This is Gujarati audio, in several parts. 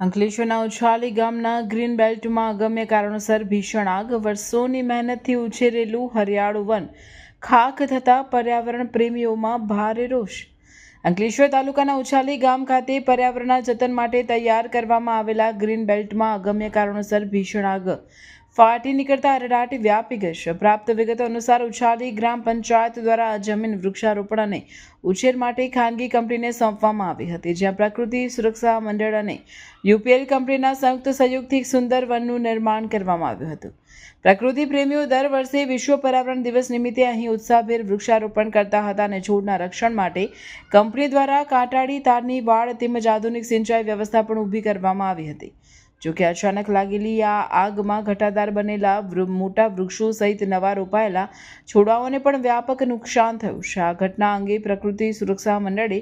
અંકલેશ્વરના ઉછાલી ગામના ગ્રીન બેલ્ટમાં અગમ્ય કારણોસર ભીષણ આગ. વર્ષોની મહેનતથી ઉછેરેલું હરિયાળું વન ખાખ થતાં પર્યાવરણ પ્રેમીઓમાં ભારે રોષ. અંકલેશ્વર તાલુકાના ઉછાલી ગામ ખાતે પર્યાવરણના જતન માટે તૈયાર કરવામાં આવેલા ગ્રીન બેલ્ટમાં અગમ્ય કારણોસર ભીષણ આગ ફાટી નીકળતા અરેરાટ વ્યાપી ગઈ છે. પ્રાપ્ત વિગતો અનુસાર ઉછાલી ગ્રામ પંચાયત દ્વારા આ જમીન વૃક્ષારોપણ અને ઉછેર માટે ખાનગી કંપનીને સોંપવામાં આવી હતી, જ્યાં પ્રકૃતિ સુરક્ષા મંડળ અને યુપીએલ કંપનીના સંયુક્ત સહયોગથી સુંદર વનનું નિર્માણ કરવામાં આવ્યું હતું. પ્રકૃતિ પ્રેમીઓ દર વર્ષે વિશ્વ પર્યાવરણ દિવસ નિમિત્તે અહીં ઉત્સાહભેર વૃક્ષારોપણ કરતા હતા અને છોડના રક્ષણ માટે કંપની દ્વારા કાંટાળી તારની વાડ તેમજ આધુનિક સિંચાઈ વ્યવસ્થા પણ ઊભી કરવામાં આવી હતી. જોકે અચાનક લાગેલી આ આગમાં ઘટાદાર બનેલા મોટા વૃક્ષો સહિત નવા રોપાયેલા છોડવાઓને પણ વ્યાપક નુકસાન થયું છે. આ ઘટના અંગે પ્રકૃતિ સુરક્ષા મંડળે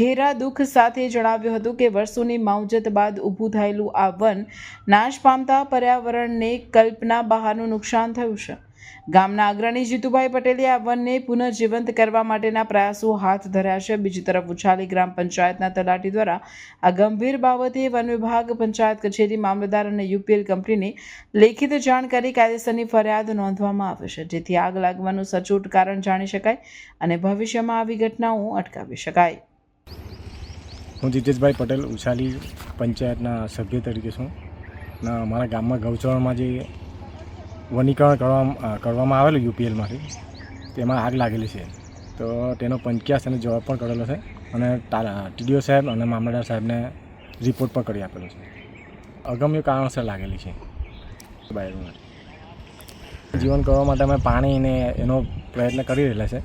ઘેરા દુઃખ સાથે જણાવ્યું હતું કે વર્ષોની માવજત બાદ ઊભું થયેલું આ વન નાશ પામતા પર્યાવરણને કલ્પના બહારનું નુકસાન થયું છે. ગામના અગ્રણી જીતુભાઈ પટેલે આ વનને પુનઃજીવંત કરવા માટેના પ્રયાસો હાથ ધર્યા છે. બીજી તરફ ઉછાલી ગ્રામ પંચાયતના તલાટી દ્વારા આ ગંભીર બાબતે વન વિભાગ, પંચાયત કચેરી, મામલતદાર અને યુપીએલ કંપનીને લેખિત જાણ કરી કાયદેસરની ફરિયાદ નોંધવામાં આવે છે, જેથી આગ લાગવાનું સચોટ કારણ જાણી શકાય અને ભવિષ્યમાં આવી ઘટનાઓ અટકાવી શકાય. હું જીતેશભાઈ પટેલ ઉછાલી પંચાયતના સભ્ય તરીકે છું. અમારા ગામમાં ગૌચરમાં જે વનીકરણ કરવામાં આવેલું યુપીએલમાંથી તેમાં આગ લાગેલી છે, તો તેનો પંચ્યાસ અને જવાબ પણ કરેલો છે અને ટીડીઓ સાહેબ અને મામલતદાર સાહેબને રિપોર્ટ પણ કરી આપેલો છે. અગમ્ય કારણોસર લાગેલી છે. જીવન કરવા માટે અમે પાણીને એનો પ્રયત્ન કરી રહેલા છે.